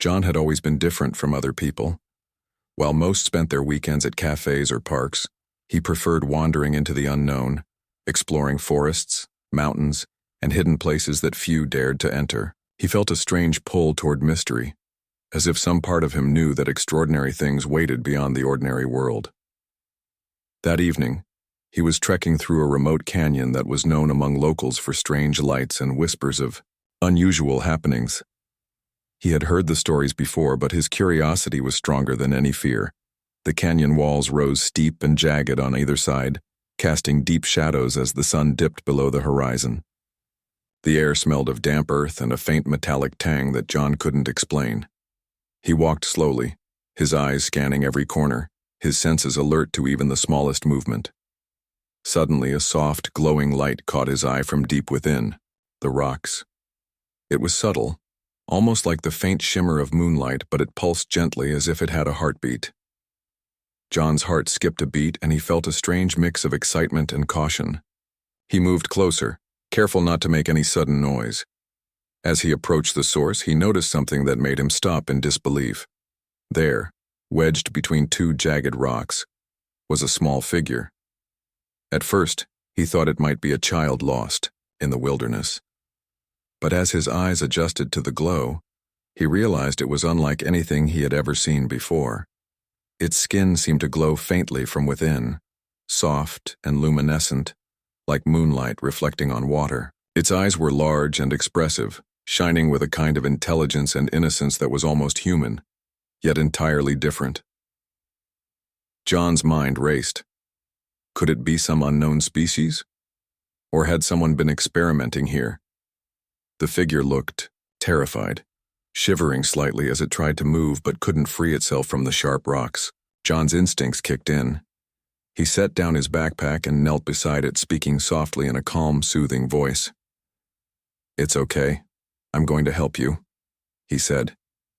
John had always been different from other people. While most spent their weekends at cafes or parks, he preferred wandering into the unknown, exploring forests, mountains, and hidden places that few dared to enter. He felt a strange pull toward mystery, as if some part of him knew that extraordinary things waited beyond the ordinary world. That evening, he was trekking through a remote canyon that was known among locals for strange lights and whispers of unusual happenings. He had heard the stories before, but his curiosity was stronger than any fear. The canyon walls rose steep and jagged on either side, casting deep shadows as the sun dipped below the horizon. The air smelled of damp earth and a faint metallic tang that John couldn't explain. He walked slowly, his eyes scanning every corner, his senses alert to even the smallest movement. Suddenly, a soft, glowing light caught his eye from deep within, the rocks. It was subtle, almost like the faint shimmer of moonlight, but it pulsed gently as if it had a heartbeat. John's heart skipped a beat, and he felt a strange mix of excitement and caution. He moved closer, careful not to make any sudden noise. As he approached the source, he noticed something that made him stop in disbelief. There, wedged between two jagged rocks, was a small figure. At first, he thought it might be a child lost in the wilderness. But as his eyes adjusted to the glow, he realized it was unlike anything he had ever seen before. Its skin seemed to glow faintly from within, soft and luminescent, like moonlight reflecting on water. Its eyes were large and expressive, shining with a kind of intelligence and innocence that was almost human, yet entirely different. John's mind raced. Could it be some unknown species? Or had someone been experimenting here? The figure looked terrified, shivering slightly as it tried to move but couldn't free itself from the sharp rocks. John's instincts kicked in. He set down his backpack and knelt beside it, speaking softly in a calm, soothing voice. "It's okay. I'm going to help you," he said,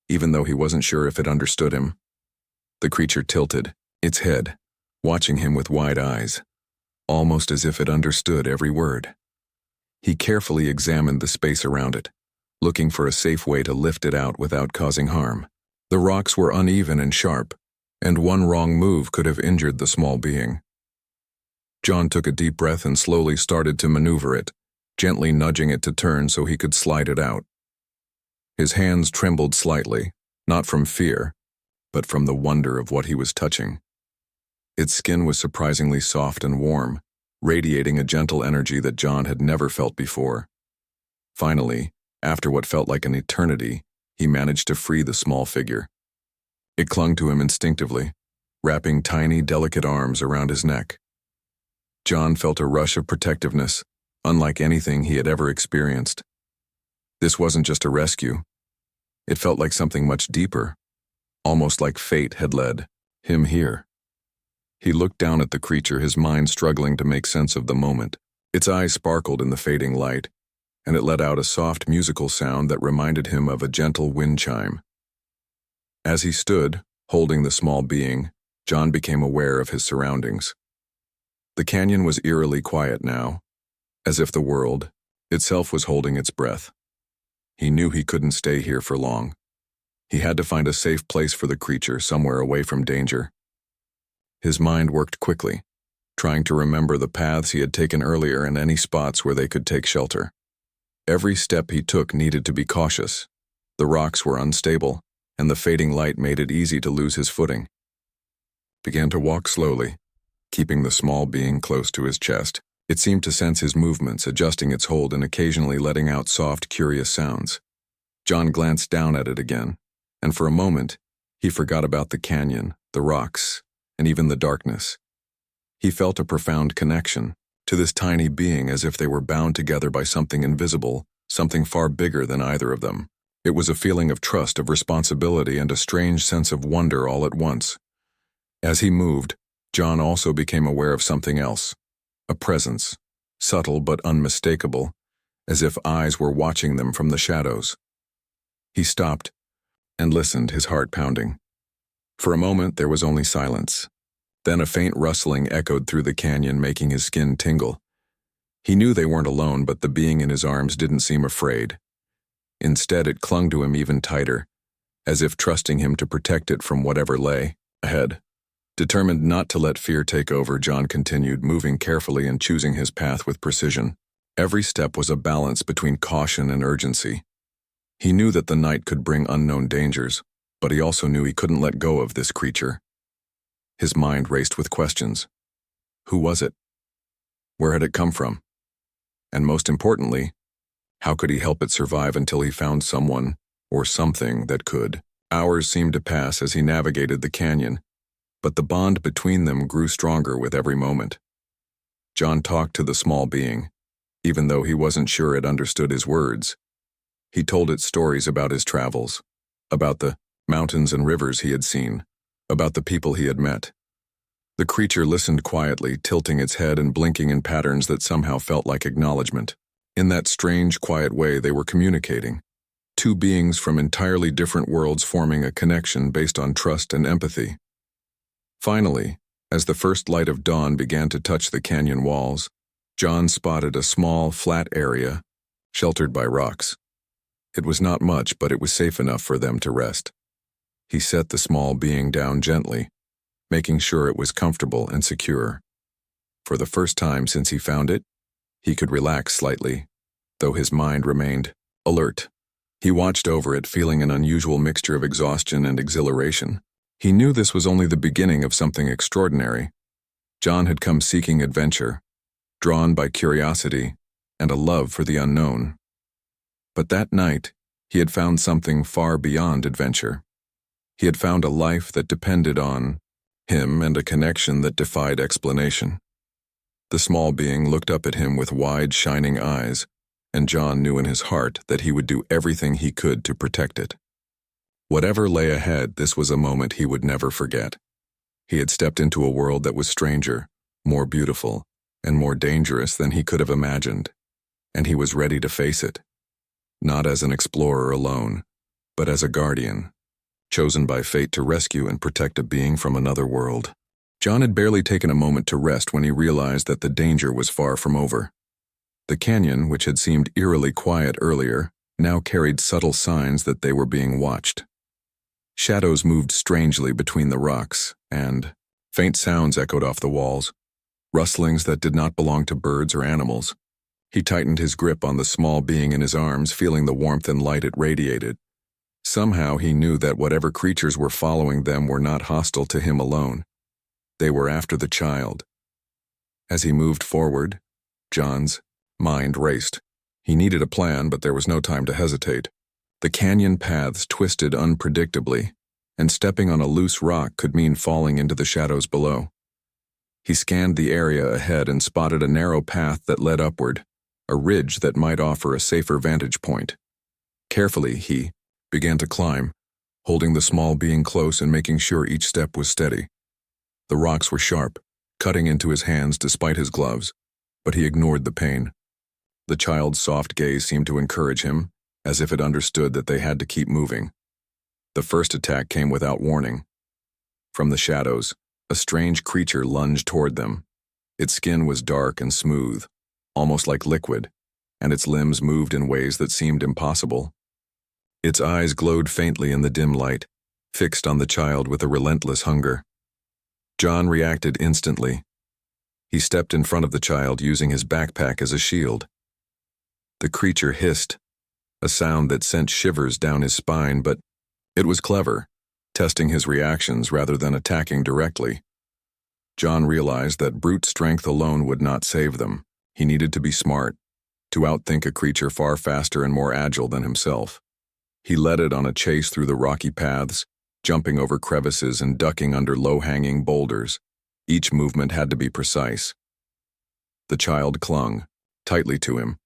even though he wasn't sure if it understood him. The creature tilted, its head, watching him with wide eyes, almost as if it understood every word. He carefully examined the space around it, looking for a safe way to lift it out without causing harm. The rocks were uneven and sharp, and one wrong move could have injured the small being. John took a deep breath and slowly started to maneuver it, gently nudging it to turn so he could slide it out. His hands trembled slightly, not from fear, but from the wonder of what he was touching. Its skin was surprisingly soft and warm, radiating a gentle energy that John had never felt before. Finally, after what felt like an eternity, he managed to free the small figure. It clung to him instinctively, wrapping tiny, delicate arms around his neck. John felt a rush of protectiveness, unlike anything he had ever experienced. This wasn't just a rescue. It felt like something much deeper, almost like fate had led him here. He looked down at the creature, his mind struggling to make sense of the moment. Its eyes sparkled in the fading light, and it let out a soft musical sound that reminded him of a gentle wind chime. As he stood, holding the small being, John became aware of his surroundings. The canyon was eerily quiet now, as if the world itself was holding its breath. He knew he couldn't stay here for long. He had to find a safe place for the creature, somewhere away from danger. His mind worked quickly, trying to remember the paths he had taken earlier and any spots where they could take shelter. Every step he took needed to be cautious. The rocks were unstable, and the fading light made it easy to lose his footing. Began to walk slowly, keeping the small being close to his chest. It seemed to sense his movements, adjusting its hold and occasionally letting out soft, curious sounds. John glanced down at it again, and for a moment, he forgot about the canyon, the rocks, and even the darkness. He felt a profound connection to this tiny being, as if they were bound together by something invisible, something far bigger than either of them. It was a feeling of trust, of responsibility, and a strange sense of wonder all at once. As he moved, John also became aware of something else, a presence, subtle but unmistakable, as if eyes were watching them from the shadows. He stopped and listened, his heart pounding. For a moment there was only silence. Then a faint rustling echoed through the canyon, making his skin tingle. He knew they weren't alone, but the being in his arms didn't seem afraid. Instead, it clung to him even tighter, as if trusting him to protect it from whatever lay ahead. Determined not to let fear take over, John continued, moving carefully and choosing his path with precision. Every step was a balance between caution and urgency. He knew that the night could bring unknown dangers, but he also knew he couldn't let go of this creature. His mind raced with questions. Who was it? Where had it come from? And most importantly, how could he help it survive until he found someone or something that could? Hours seemed to pass as he navigated the canyon, but the bond between them grew stronger with every moment. John talked to the small being, even though he wasn't sure it understood his words. He told it stories about his travels, about the mountains and rivers he had seen, about the people he had met. The creature listened quietly, tilting its head and blinking in patterns that somehow felt like acknowledgement. In that strange, quiet way, they were communicating. Two beings from entirely different worlds forming a connection based on trust and empathy. Finally, as the first light of dawn began to touch the canyon walls, John spotted a small, flat area, sheltered by rocks. It was not much, but it was safe enough for them to rest. He set the small being down gently, making sure it was comfortable and secure. For the first time since he found it, he could relax slightly, though his mind remained alert. He watched over it, feeling an unusual mixture of exhaustion and exhilaration. He knew this was only the beginning of something extraordinary. John had come seeking adventure, drawn by curiosity and a love for the unknown. But that night, he had found something far beyond adventure. He had found a life that depended on him and a connection that defied explanation. The small being looked up at him with wide, shining eyes, and John knew in his heart that he would do everything he could to protect it. Whatever lay ahead, this was a moment he would never forget. He had stepped into a world that was stranger, more beautiful, and more dangerous than he could have imagined, and he was ready to face it. Not as an explorer alone, but as a guardian, chosen by fate to rescue and protect a being from another world. John had barely taken a moment to rest when he realized that the danger was far from over. The canyon, which had seemed eerily quiet earlier, now carried subtle signs that they were being watched. Shadows moved strangely between the rocks, and faint sounds echoed off the walls, rustlings that did not belong to birds or animals. He tightened his grip on the small being in his arms, feeling the warmth and light it radiated. Somehow he knew that whatever creatures were following them were not hostile to him alone. They were after the child. As he moved forward, John's mind raced. He needed a plan, but there was no time to hesitate. The canyon paths twisted unpredictably, and stepping on a loose rock could mean falling into the shadows below. He scanned the area ahead and spotted a narrow path that led upward, a ridge that might offer a safer vantage point. Carefully, he began to climb, holding the small being close and making sure each step was steady. The rocks were sharp, cutting into his hands despite his gloves, but he ignored the pain. The child's soft gaze seemed to encourage him, as if it understood that they had to keep moving. The first attack came without warning. From the shadows, a strange creature lunged toward them. Its skin was dark and smooth, almost like liquid, and its limbs moved in ways that seemed impossible. Its eyes glowed faintly in the dim light, fixed on the child with a relentless hunger. John reacted instantly. He stepped in front of the child, using his backpack as a shield. The creature hissed, a sound that sent shivers down his spine, but it was clever, testing his reactions rather than attacking directly. John realized that brute strength alone would not save them. He needed to be smart, to outthink a creature far faster and more agile than himself. He led it on a chase through the rocky paths, jumping over crevices and ducking under low-hanging boulders. Each movement had to be precise. The child clung tightly to him,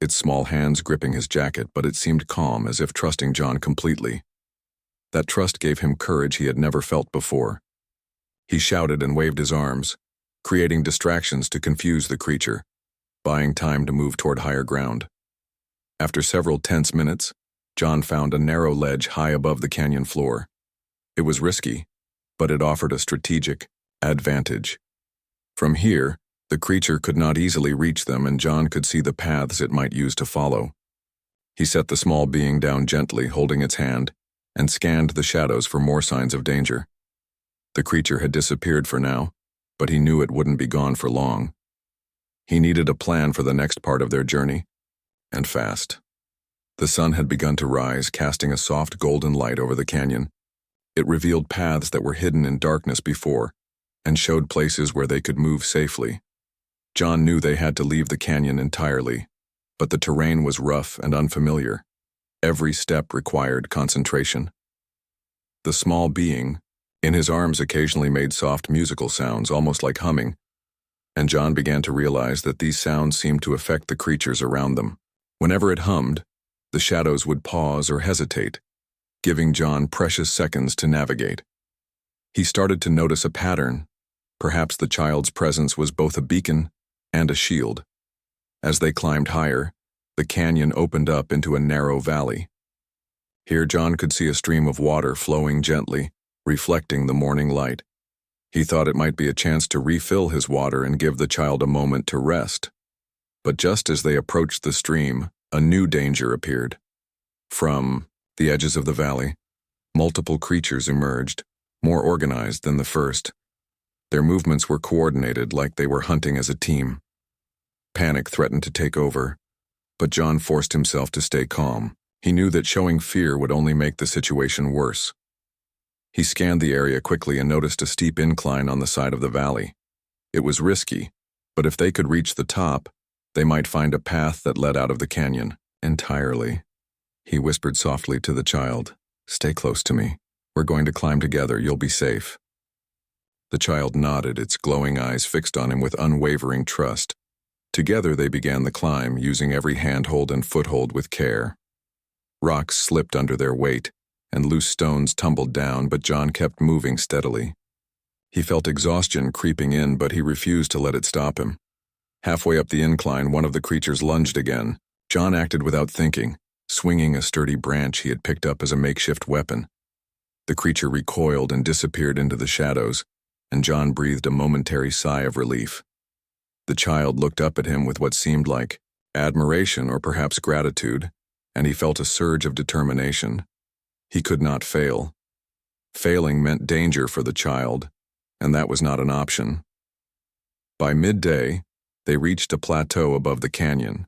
its small hands gripping his jacket, but it seemed calm, as if trusting John completely. That trust gave him courage he had never felt before. He shouted and waved his arms, creating distractions to confuse the creature, buying time to move toward higher ground. After several tense minutes, John found a narrow ledge high above the canyon floor. It was risky, but it offered a strategic advantage. From here, the creature could not easily reach them, and John could see the paths it might use to follow. He set the small being down gently, holding its hand, and scanned the shadows for more signs of danger. The creature had disappeared for now, but he knew it wouldn't be gone for long. He needed a plan for the next part of their journey, and fast. The sun had begun to rise, casting a soft golden light over the canyon. It revealed paths that were hidden in darkness before, and showed places where they could move safely. John knew they had to leave the canyon entirely, but the terrain was rough and unfamiliar. Every step required concentration. The small being, in his arms, occasionally made soft musical sounds, almost like humming, and John began to realize that these sounds seemed to affect the creatures around them. Whenever it hummed, the shadows would pause or hesitate, giving John precious seconds to navigate. He started to notice a pattern. Perhaps the child's presence was both a beacon and a shield. As they climbed higher, the canyon opened up into a narrow valley. Here John could see a stream of water flowing gently, reflecting the morning light. He thought it might be a chance to refill his water and give the child a moment to rest. But just as they approached the stream, a new danger appeared. From the edges of the valley, multiple creatures emerged, more organized than the first. Their movements were coordinated, like they were hunting as a team. Panic threatened to take over, but John forced himself to stay calm. He knew that showing fear would only make the situation worse. He scanned the area quickly and noticed a steep incline on the side of the valley. It was risky, but if they could reach the top, they might find a path that led out of the canyon entirely. He whispered softly to the child, "Stay close to me. We're going to climb together. You'll be safe." The child nodded, its glowing eyes fixed on him with unwavering trust. Together they began the climb, using every handhold and foothold with care. Rocks slipped under their weight, and loose stones tumbled down, but John kept moving steadily. He felt exhaustion creeping in, but he refused to let it stop him. Halfway up the incline, one of the creatures lunged again. John acted without thinking, swinging a sturdy branch he had picked up as a makeshift weapon. The creature recoiled and disappeared into the shadows, and John breathed a momentary sigh of relief. The child looked up at him with what seemed like admiration or perhaps gratitude, and he felt a surge of determination. He could not fail. Failing meant danger for the child, and that was not an option. By midday, they reached a plateau above the canyon.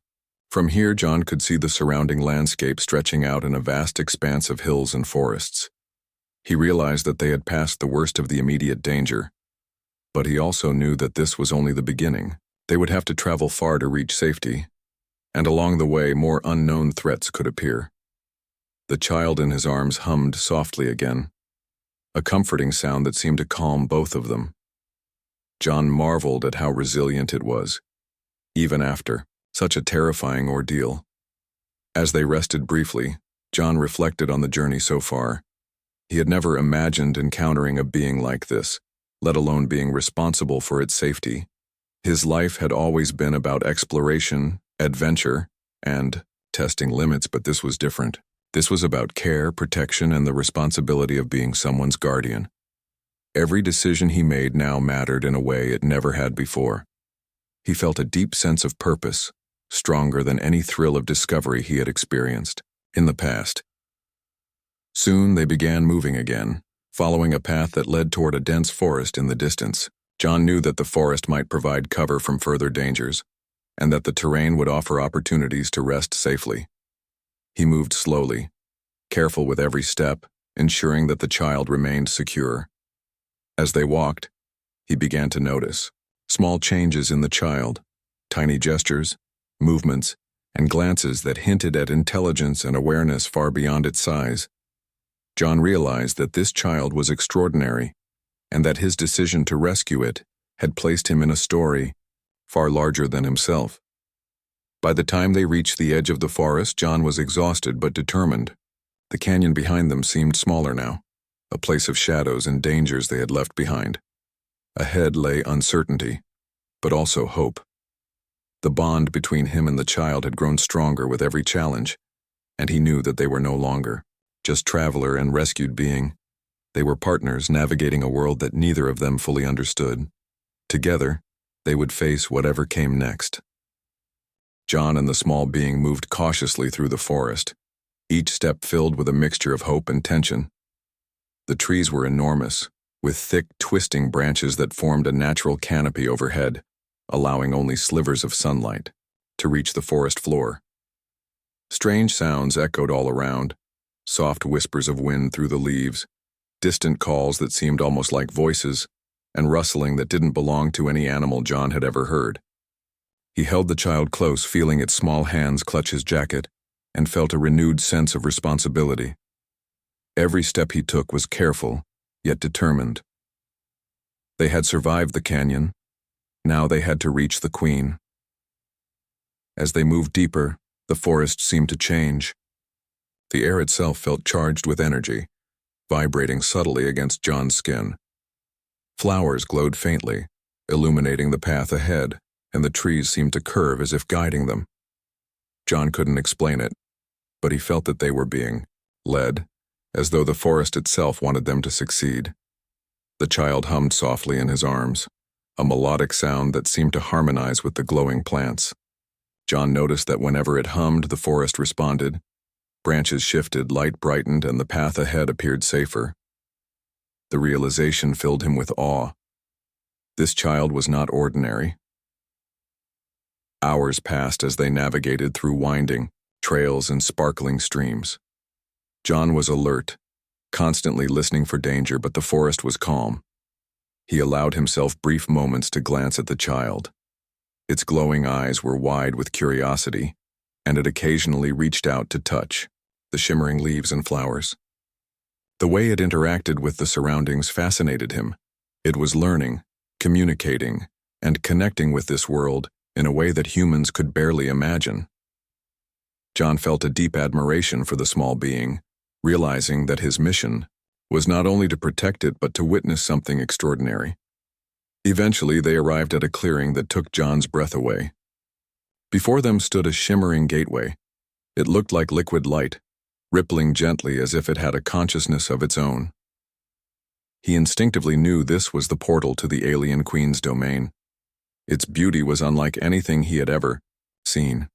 From here, John could see the surrounding landscape stretching out in a vast expanse of hills and forests. He realized that they had passed the worst of the immediate danger, but he also knew that this was only the beginning. They would have to travel far to reach safety, and along the way, more unknown threats could appear. The child in his arms hummed softly again, a comforting sound that seemed to calm both of them. John marveled at how resilient it was, even after such a terrifying ordeal. As they rested briefly, John reflected on the journey so far. He had never imagined encountering a being like this, let alone being responsible for its safety. His life had always been about exploration, adventure, and testing limits, but this was different. This was about care, protection, and the responsibility of being someone's guardian. Every decision he made now mattered in a way it never had before. He felt a deep sense of purpose, stronger than any thrill of discovery he had experienced in the past. Soon they began moving again, following a path that led toward a dense forest in the distance. John knew that the forest might provide cover from further dangers, and that the terrain would offer opportunities to rest safely. He moved slowly, careful with every step, ensuring that the child remained secure. As they walked, he began to notice small changes in the child, tiny gestures, movements, and glances that hinted at intelligence and awareness far beyond its size. John realized that this child was extraordinary, and that his decision to rescue it had placed him in a story far larger than himself. By the time they reached the edge of the forest, John was exhausted but determined. The canyon behind them seemed smaller now, a place of shadows and dangers they had left behind. Ahead lay uncertainty, but also hope. The bond between him and the child had grown stronger with every challenge, and he knew that they were no longer just traveler and rescued being. They were partners navigating a world that neither of them fully understood. Together, they would face whatever came next. John and the small being moved cautiously through the forest. each step filled with a mixture of hope and tension. The trees were enormous, with thick, twisting branches that formed a natural canopy overhead, allowing only slivers of sunlight to reach the forest floor. Strange sounds echoed all around, soft whispers of wind through the leaves, distant calls that seemed almost like voices, and rustling that didn't belong to any animal John had ever heard. He held the child close, feeling its small hands clutch his jacket, and felt a renewed sense of responsibility. Every step he took was careful, yet determined. They had survived the canyon. Now they had to reach the Queen. As they moved deeper, the forest seemed to change. The air itself felt charged with energy, vibrating subtly against John's skin. Flowers glowed faintly, illuminating the path ahead, and the trees seemed to curve as if guiding them. John couldn't explain it, but he felt that they were being led, as though the forest itself wanted them to succeed. The child hummed softly in his arms, a melodic sound that seemed to harmonize with the glowing plants. John noticed that whenever it hummed, the forest responded. Branches shifted, light brightened, and the path ahead appeared safer. The realization filled him with awe. This child was not ordinary. Hours passed as they navigated through winding trails and sparkling streams. John was alert, constantly listening for danger, but the forest was calm. He allowed himself brief moments to glance at the child. Its glowing eyes were wide with curiosity, and it occasionally reached out to touch the shimmering leaves and flowers. The way it interacted with the surroundings fascinated him. It was learning, communicating, and connecting with this world in a way that humans could barely imagine. John felt a deep admiration for the small being, realizing that his mission was not only to protect it but to witness something extraordinary. Eventually, they arrived at a clearing that took John's breath away. Before them stood a shimmering gateway. It looked like liquid light, rippling gently as if it had a consciousness of its own. He instinctively knew this was the portal to the alien queen's domain. Its beauty was unlike anything he had ever seen.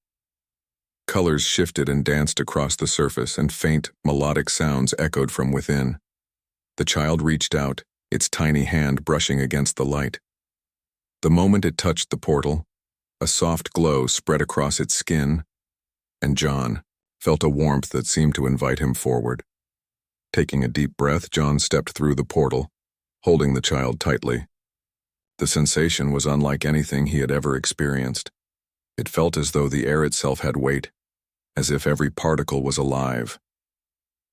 Colors shifted and danced across the surface, and faint, melodic sounds echoed from within. The child reached out, its tiny hand brushing against the light. The moment it touched the portal, a soft glow spread across its skin, and John felt a warmth that seemed to invite him forward. Taking a deep breath, John stepped through the portal, holding the child tightly. The sensation was unlike anything he had ever experienced. It felt as though the air itself had weight, as if every particle was alive.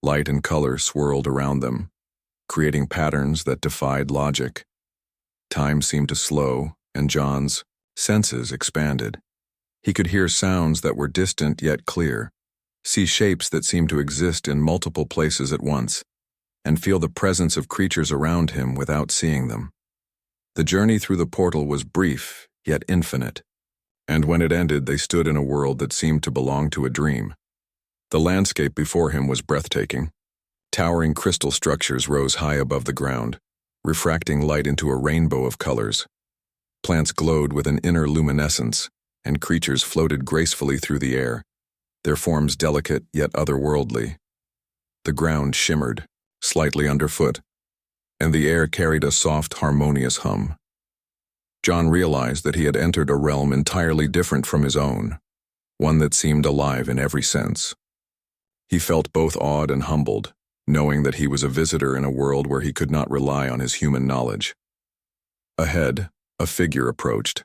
Light and color swirled around them, creating patterns that defied logic. Time seemed to slow, and John's senses expanded. He could hear sounds that were distant yet clear, see shapes that seemed to exist in multiple places at once, and feel the presence of creatures around him without seeing them. The journey through the portal was brief, yet infinite, and when it ended, they stood in a world that seemed to belong to a dream. The landscape before him was breathtaking. Towering crystal structures rose high above the ground, refracting light into a rainbow of colors. Plants glowed with an inner luminescence, and creatures floated gracefully through the air, their forms delicate yet otherworldly. The ground shimmered, slightly underfoot, and the air carried a soft, harmonious hum. John realized that he had entered a realm entirely different from his own, one that seemed alive in every sense. He felt both awed and humbled, knowing that he was a visitor in a world where he could not rely on his human knowledge. Ahead, a figure approached.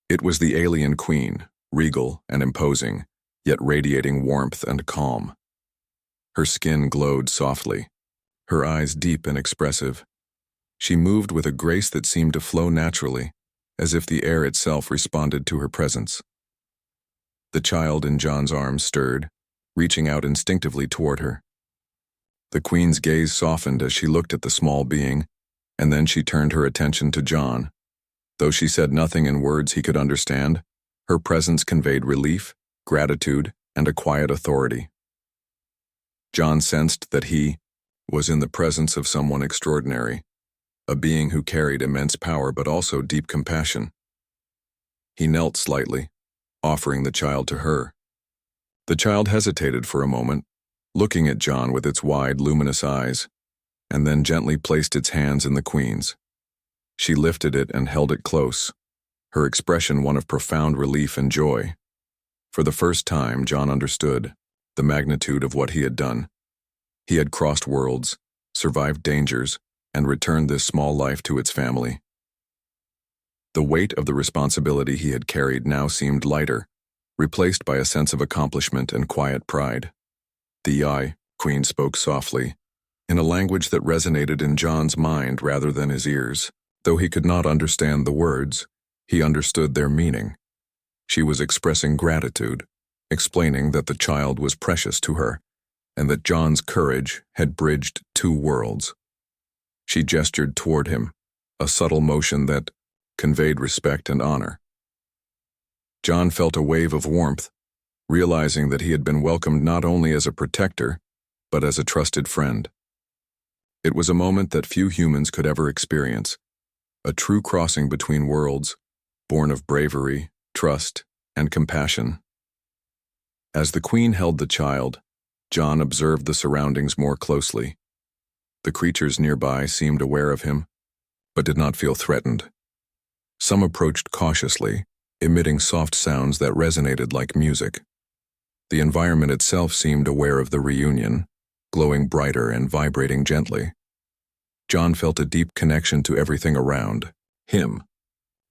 It was the alien queen, regal and imposing, yet radiating warmth and calm. Her skin glowed softly, her eyes deep and expressive. She moved with a grace that seemed to flow naturally, as if the air itself responded to her presence. The child in John's arms stirred, reaching out instinctively toward her. The queen's gaze softened as she looked at the small being, and then she turned her attention to John. Though she said nothing in words he could understand, her presence conveyed relief, gratitude, and a quiet authority. John sensed that he was in the presence of someone extraordinary, a being who carried immense power but also deep compassion. He knelt slightly, offering the child to her. The child hesitated for a moment, looking at John with its wide, luminous eyes, and then gently placed its hands in the Queen's. She lifted it and held it close, her expression one of profound relief and joy. For the first time, John understood the magnitude of what he had done. He had crossed worlds, survived dangers, and returned this small life to its family. The weight of the responsibility he had carried now seemed lighter, replaced by a sense of accomplishment and quiet pride. The Queen spoke softly, in a language that resonated in John's mind rather than his ears. Though he could not understand the words, he understood their meaning. She was expressing gratitude, explaining that the child was precious to her, and that John's courage had bridged two worlds. She gestured toward him, a subtle motion that conveyed respect and honor. John felt a wave of warmth, realizing that he had been welcomed not only as a protector, but as a trusted friend. It was a moment that few humans could ever experience, a true crossing between worlds, born of bravery, trust, and compassion. As the Queen held the child, John observed the surroundings more closely. The creatures nearby seemed aware of him, but did not feel threatened. Some approached cautiously, emitting soft sounds that resonated like music. The environment itself seemed aware of the reunion, glowing brighter and vibrating gently. John felt a deep connection to everything around him.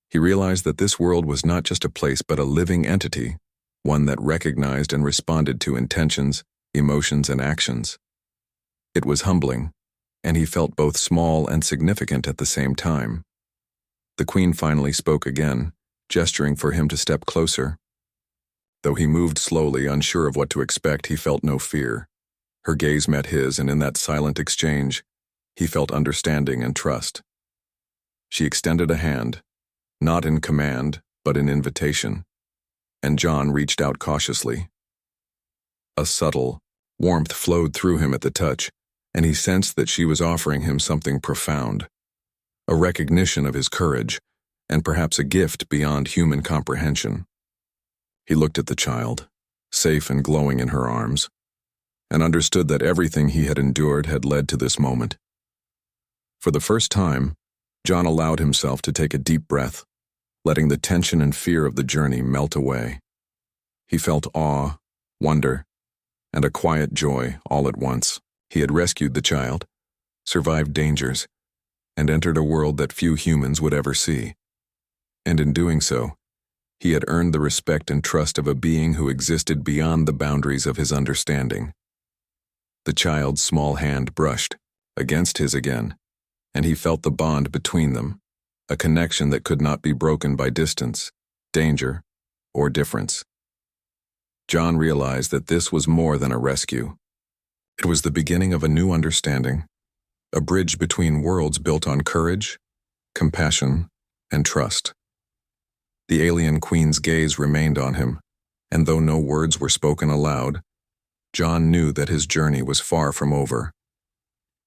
He realized that this world was not just a place but a living entity, one that recognized and responded to intentions, emotions, and actions. It was humbling, and he felt both small and significant at the same time. The Queen finally spoke again, gesturing for him to step closer. Though he moved slowly, unsure of what to expect, he felt no fear. Her gaze met his, and in that silent exchange, he felt understanding and trust. She extended a hand, not in command, but in invitation, and John reached out cautiously. A subtle warmth flowed through him at the touch, and he sensed that she was offering him something profound, a recognition of his courage, and perhaps a gift beyond human comprehension. He looked at the child, safe and glowing in her arms, and understood that everything he had endured had led to this moment. For the first time, John allowed himself to take a deep breath, letting the tension and fear of the journey melt away. He felt awe, wonder, and a quiet joy all at once. He had rescued the child, survived dangers, and entered a world that few humans would ever see. And in doing so, he had earned the respect and trust of a being who existed beyond the boundaries of his understanding. The child's small hand brushed against his again, and he felt the bond between them, a connection that could not be broken by distance, danger, or difference. John realized that this was more than a rescue. It was the beginning of a new understanding, a bridge between worlds built on courage, compassion, and trust. The alien Queen's gaze remained on him, and though no words were spoken aloud, John knew that his journey was far from over.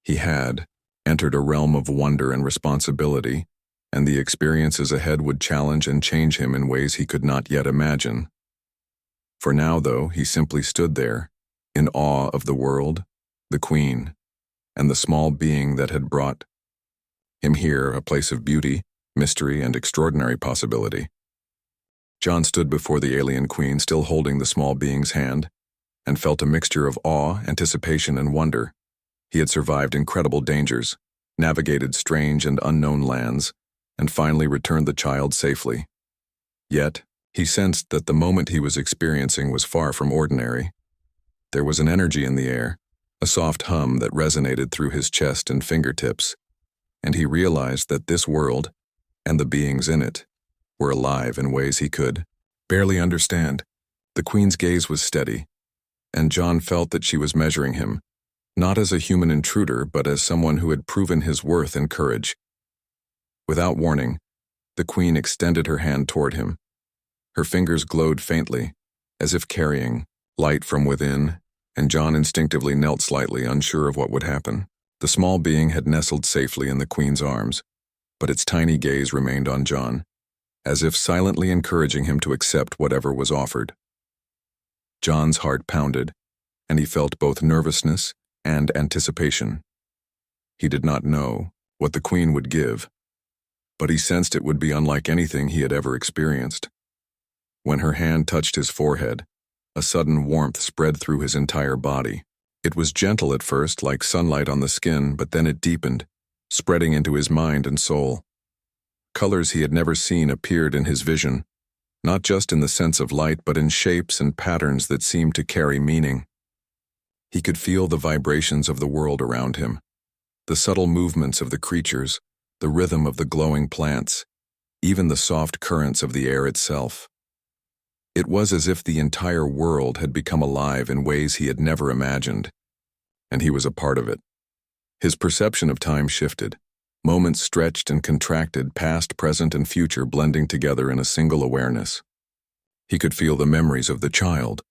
He had entered a realm of wonder and responsibility, and the experiences ahead would challenge and change him in ways he could not yet imagine. For now, though, he simply stood there, in awe of the world, the Queen, and the small being that had brought him here, a place of beauty, mystery, and extraordinary possibility. John stood before the alien Queen, still holding the small being's hand, and felt a mixture of awe, anticipation, and wonder. He had survived incredible dangers, navigated strange and unknown lands, and finally returned the child safely. Yet, he sensed that the moment he was experiencing was far from ordinary. There was an energy in the air, a soft hum that resonated through his chest and fingertips, and he realized that this world, and the beings in it, were alive in ways he could barely understand. The Queen's gaze was steady, and John felt that she was measuring him, not as a human intruder, but as someone who had proven his worth and courage. Without warning, the Queen extended her hand toward him. Her fingers glowed faintly, as if carrying light from within, and John instinctively knelt slightly, unsure of what would happen. The small being had nestled safely in the Queen's arms, but its tiny gaze remained on John, as if silently encouraging him to accept whatever was offered. John's heart pounded, and he felt both nervousness and anticipation. He did not know what the Queen would give, but he sensed it would be unlike anything he had ever experienced. When her hand touched his forehead, a sudden warmth spread through his entire body. It was gentle at first, like sunlight on the skin, but then it deepened, spreading into his mind and soul. Colors he had never seen appeared in his vision, not just in the sense of light, but in shapes and patterns that seemed to carry meaning. He could feel the vibrations of the world around him, the subtle movements of the creatures, the rhythm of the glowing plants, even the soft currents of the air itself. It was as if the entire world had become alive in ways he had never imagined, and he was a part of it. His perception of time shifted. Moments stretched and contracted, past, present, and future blending together in a single awareness. He could feel the memories of the child,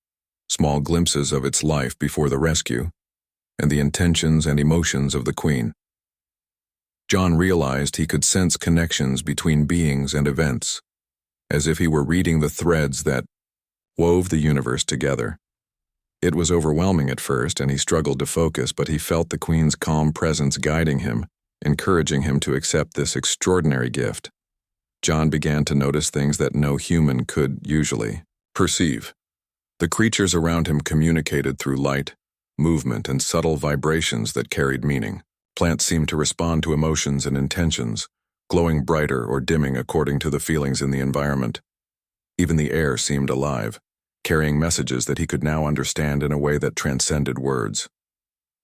small glimpses of its life before the rescue, and the intentions and emotions of the Queen. John realized he could sense connections between beings and events, as if he were reading the threads that wove the universe together. It was overwhelming at first, and he struggled to focus, but he felt the Queen's calm presence guiding him, encouraging him to accept this extraordinary gift. John began to notice things that no human could usually perceive. The creatures around him communicated through light, movement, and subtle vibrations that carried meaning. Plants seemed to respond to emotions and intentions, glowing brighter or dimming according to the feelings in the environment. Even the air seemed alive, carrying messages that he could now understand in a way that transcended words.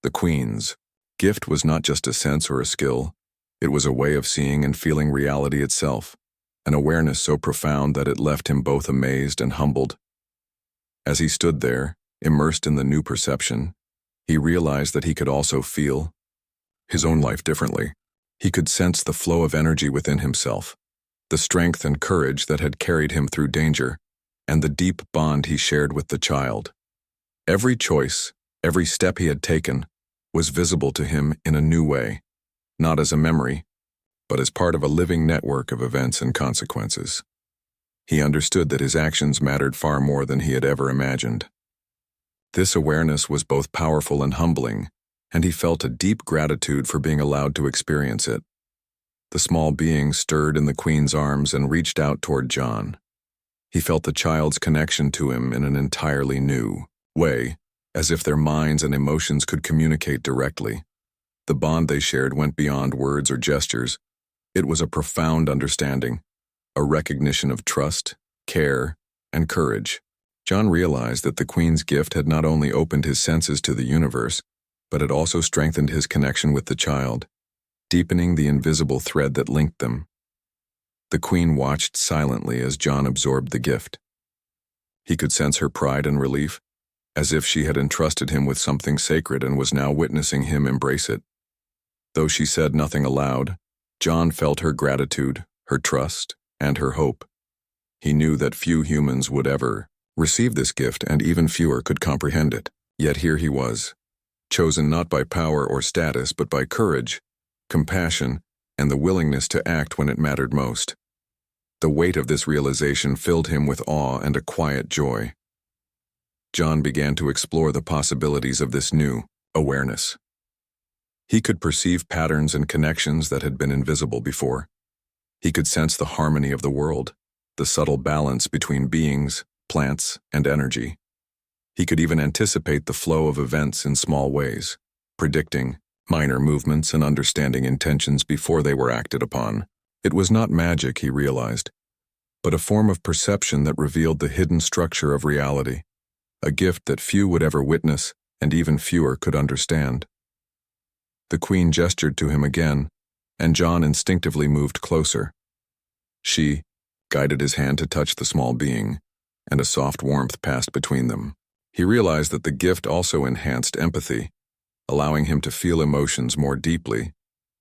The Queen's gift was not just a sense or a skill, it was a way of seeing and feeling reality itself, an awareness so profound that it left him both amazed and humbled. As he stood there, immersed in the new perception, he realized that he could also feel his own life differently. He could sense the flow of energy within himself, the strength and courage that had carried him through danger, and the deep bond he shared with the child. Every choice, every step he had taken, was visible to him in a new way, not as a memory, but as part of a living network of events and consequences. He understood that his actions mattered far more than he had ever imagined. This awareness was both powerful and humbling, and he felt a deep gratitude for being allowed to experience it. The small being stirred in the Queen's arms and reached out toward John. He felt the child's connection to him in an entirely new way, as if their minds and emotions could communicate directly. The bond they shared went beyond words or gestures. It was a profound understanding, a recognition of trust, care, and courage. John realized that the Queen's gift had not only opened his senses to the universe, but it also strengthened his connection with the child, deepening the invisible thread that linked them. The Queen watched silently as John absorbed the gift. He could sense her pride and relief, as if she had entrusted him with something sacred and was now witnessing him embrace it. Though she said nothing aloud, John felt her gratitude, her trust, and her hope. He knew that few humans would ever receive this gift, and even fewer could comprehend it. Yet here he was, chosen not by power or status, but by courage, compassion, and the willingness to act when it mattered most. The weight of this realization filled him with awe and a quiet joy. John began to explore the possibilities of this new awareness. He could perceive patterns and connections that had been invisible before. He could sense the harmony of the world, the subtle balance between beings, plants, and energy. He could even anticipate the flow of events in small ways, predicting minor movements and understanding intentions before they were acted upon. It was not magic, he realized, but a form of perception that revealed the hidden structure of reality, a gift that few would ever witness and even fewer could understand. The Queen gestured to him again, and John instinctively moved closer. She guided his hand to touch the small being, and a soft warmth passed between them. He realized that the gift also enhanced empathy, allowing him to feel emotions more deeply,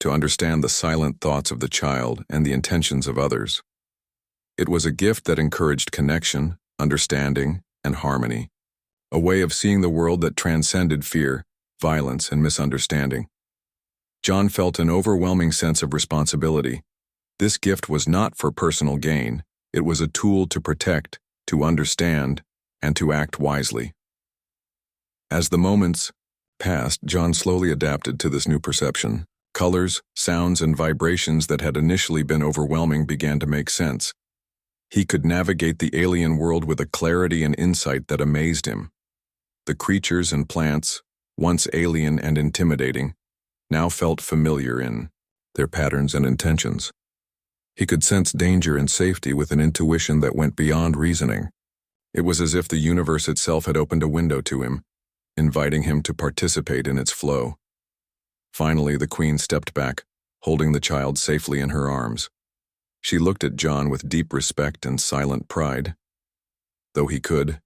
to understand the silent thoughts of the child and the intentions of others. It was a gift that encouraged connection, understanding, and harmony, a way of seeing the world that transcended fear, violence, and misunderstanding. John felt an overwhelming sense of responsibility. This gift was not for personal gain. It was a tool to protect, to understand, and to act wisely. As the moments passed, John slowly adapted to this new perception. Colors, sounds, and vibrations that had initially been overwhelming began to make sense. He could navigate the alien world with a clarity and insight that amazed him. The creatures and plants, once alien and intimidating, now felt familiar in their patterns and intentions. He could sense danger and safety with an intuition that went beyond reasoning. It was as if the universe itself had opened a window to him, inviting him to participate in its flow. Finally, the queen stepped back, holding the child safely in her arms. She looked at John with deep respect and silent pride. Though he could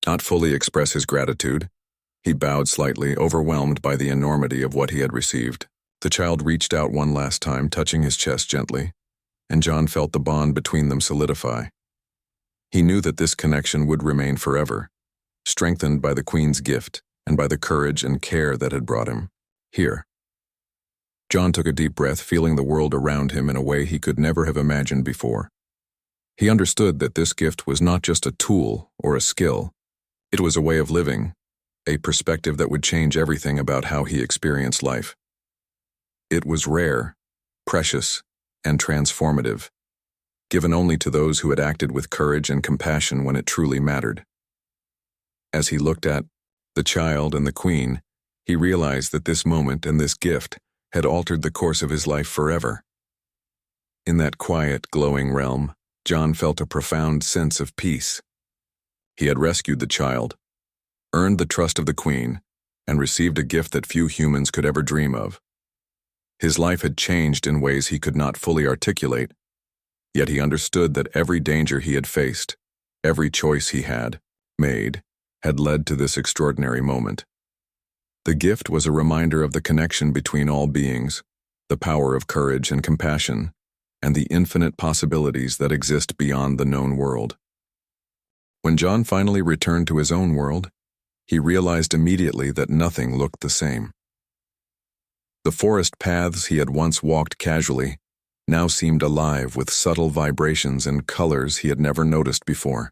not fully express his gratitude, he bowed slightly, overwhelmed by the enormity of what he had received. The child reached out one last time, touching his chest gently, and John felt the bond between them solidify. He knew that this connection would remain forever, strengthened by the queen's gift and by the courage and care that had brought him here. John took a deep breath, feeling the world around him in a way he could never have imagined before. He understood that this gift was not just a tool or a skill. It was a way of living, a perspective that would change everything about how he experienced life. It was rare, precious, and transformative, given only to those who had acted with courage and compassion when it truly mattered. As he looked at the child and the queen, he realized that this moment and this gift had altered the course of his life forever. In that quiet, glowing realm, John felt a profound sense of peace. He had rescued the child, earned the trust of the queen, and received a gift that few humans could ever dream of. His life had changed in ways he could not fully articulate, yet he understood that every danger he had faced, every choice he had made, had led to this extraordinary moment. The gift was a reminder of the connection between all beings, the power of courage and compassion, and the infinite possibilities that exist beyond the known world. When John finally returned to his own world, he realized immediately that nothing looked the same. The forest paths he had once walked casually now seemed alive with subtle vibrations and colors he had never noticed before.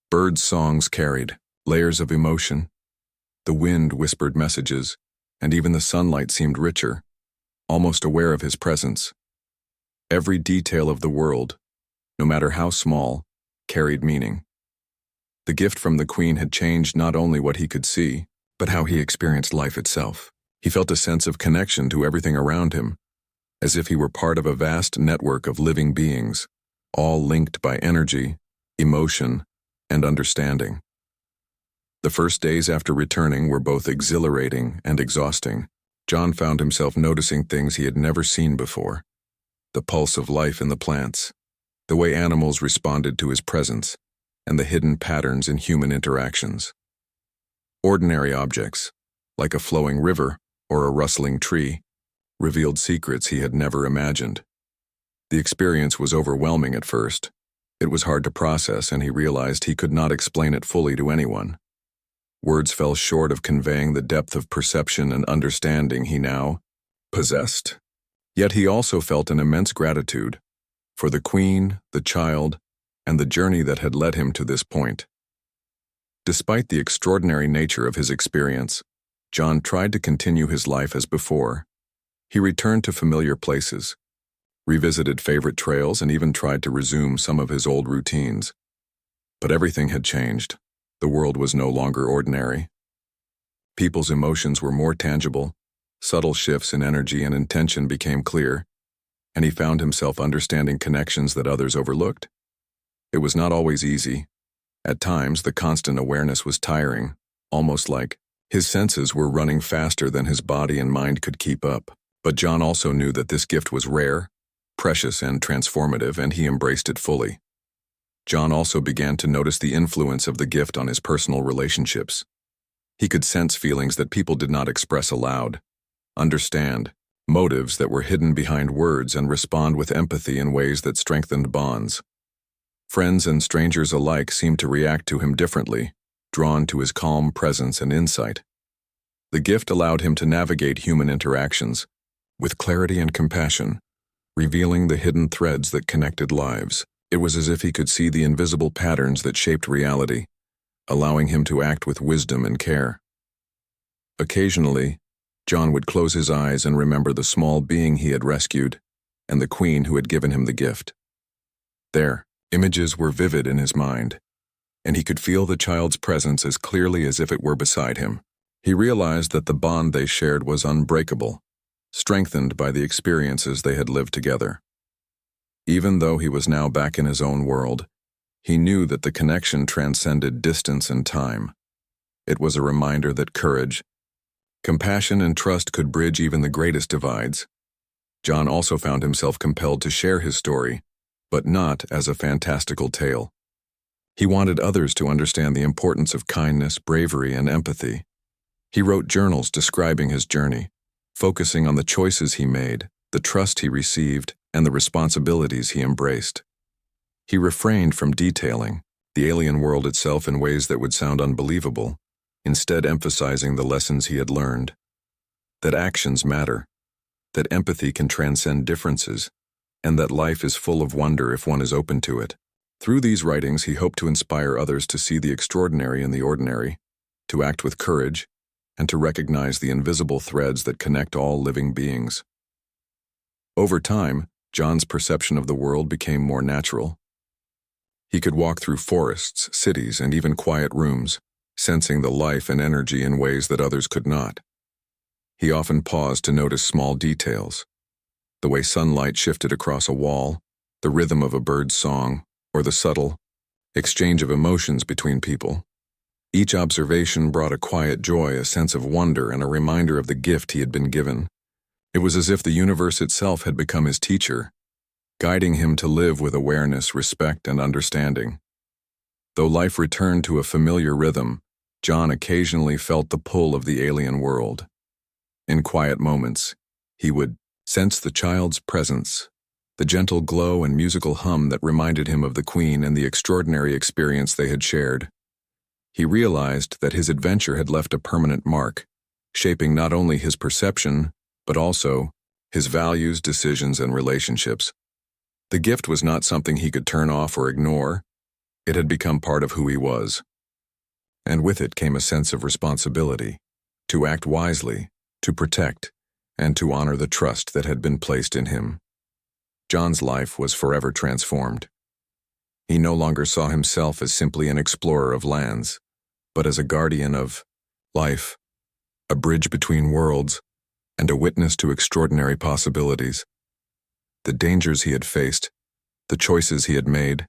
Birds' songs carried layers of emotion. The wind whispered messages, and even the sunlight seemed richer, almost aware of his presence. Every detail of the world, no matter how small, carried meaning. The gift from the queen had changed not only what he could see, but how he experienced life itself. He felt a sense of connection to everything around him, as if he were part of a vast network of living beings, all linked by energy, emotion, and understanding. The first days after returning were both exhilarating and exhausting. John found himself noticing things he had never seen before. The pulse of life in the plants, the way animals responded to his presence, and the hidden patterns in human interactions. Ordinary objects, like a flowing river or a rustling tree, revealed secrets he had never imagined. The experience was overwhelming at first. It was hard to process, and he realized he could not explain it fully to anyone. Words fell short of conveying the depth of perception and understanding he now possessed. Yet he also felt an immense gratitude for the queen, the child, and the journey that had led him to this point. Despite the extraordinary nature of his experience, John tried to continue his life as before. He returned to familiar places, revisited favorite trails, and even tried to resume some of his old routines. But everything had changed. The world was no longer ordinary. People's emotions were more tangible, subtle shifts in energy and intention became clear, and he found himself understanding connections that others overlooked. It was not always easy. At times, the constant awareness was tiring, almost like his senses were running faster than his body and mind could keep up. But John also knew that this gift was rare, precious, and transformative, and he embraced it fully. John also began to notice the influence of the gift on his personal relationships. He could sense feelings that people did not express aloud, understand motives that were hidden behind words, and respond with empathy in ways that strengthened bonds. Friends and strangers alike seemed to react to him differently, drawn to his calm presence and insight. The gift allowed him to navigate human interactions with clarity and compassion, revealing the hidden threads that connected lives. It was as if he could see the invisible patterns that shaped reality, allowing him to act with wisdom and care. Occasionally, John would close his eyes and remember the small being he had rescued and the queen who had given him the gift. Their images were vivid in his mind, and he could feel the child's presence as clearly as if it were beside him. He realized that the bond they shared was unbreakable, strengthened by the experiences they had lived together. Even though he was now back in his own world, he knew that the connection transcended distance and time. It was a reminder that courage, compassion, and trust could bridge even the greatest divides. John also found himself compelled to share his story, but not as a fantastical tale. He wanted others to understand the importance of kindness, bravery, and empathy. He wrote journals describing his journey, focusing on the choices he made, the trust he received, and the responsibilities he embraced. He refrained from detailing the alien world itself in ways that would sound unbelievable, instead emphasizing the lessons he had learned. That actions matter, that empathy can transcend differences, and that life is full of wonder if one is open to it. Through these writings, he hoped to inspire others to see the extraordinary in the ordinary, to act with courage, and to recognize the invisible threads that connect all living beings. Over time, John's perception of the world became more natural. He could walk through forests, cities, and even quiet rooms, sensing the life and energy in ways that others could not. He often paused to notice small details, the way sunlight shifted across a wall, the rhythm of a bird's song, or the subtle exchange of emotions between people. Each observation brought a quiet joy, a sense of wonder, and a reminder of the gift he had been given. It was as if the universe itself had become his teacher, guiding him to live with awareness, respect, and understanding. Though life returned to a familiar rhythm, John occasionally felt the pull of the alien world. In quiet moments, he would sense the child's presence, the gentle glow and musical hum that reminded him of the queen and the extraordinary experience they had shared. He realized that his adventure had left a permanent mark, shaping not only his perception, but also his values, decisions, and relationships. The gift was not something he could turn off or ignore. It had become part of who he was. And with it came a sense of responsibility, to act wisely, to protect, and to honor the trust that had been placed in him. John's life was forever transformed. He no longer saw himself as simply an explorer of lands, but as a guardian of life, a bridge between worlds, and a witness to extraordinary possibilities. The dangers he had faced, the choices he had made,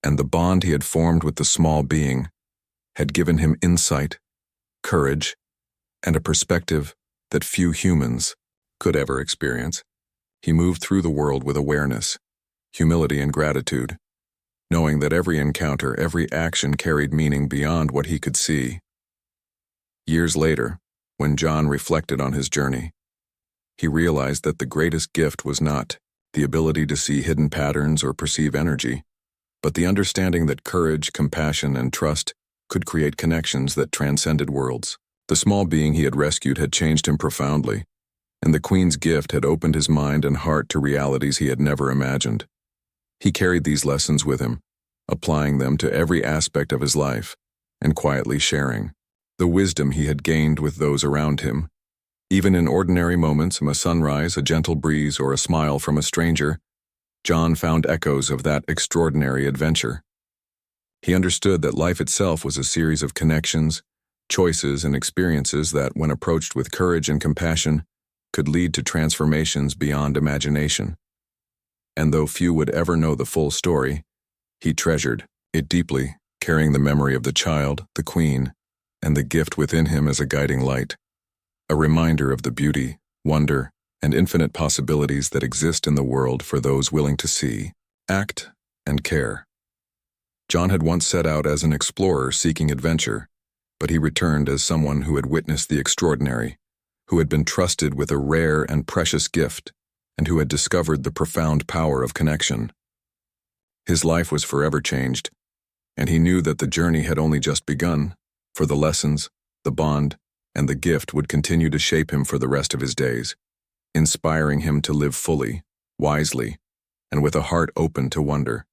and the bond he had formed with the small being had given him insight, courage, and a perspective that few humans could ever experience. He moved through the world with awareness, humility, and gratitude, knowing that every encounter, every action carried meaning beyond what he could see. Years later, when John reflected on his journey, he realized that the greatest gift was not the ability to see hidden patterns or perceive energy, but the understanding that courage, compassion, and trust could create connections that transcended worlds. The small being he had rescued had changed him profoundly, and the Queen's gift had opened his mind and heart to realities he had never imagined. He carried these lessons with him, applying them to every aspect of his life, and quietly sharing the wisdom he had gained with those around him. Even in ordinary moments, a sunrise, a gentle breeze, or a smile from a stranger, John found echoes of that extraordinary adventure. He understood that life itself was a series of connections, choices, and experiences that, when approached with courage and compassion, could lead to transformations beyond imagination. And though few would ever know the full story, he treasured it deeply, carrying the memory of the child, the queen, and the gift within him as a guiding light, a reminder of the beauty, wonder, and infinite possibilities that exist in the world for those willing to see, act, and care. John had once set out as an explorer seeking adventure, but he returned as someone who had witnessed the extraordinary, who had been trusted with a rare and precious gift, and who had discovered the profound power of connection. His life was forever changed, and he knew that the journey had only just begun, for the lessons, the bond, and the gift would continue to shape him for the rest of his days, inspiring him to live fully, wisely, and with a heart open to wonder.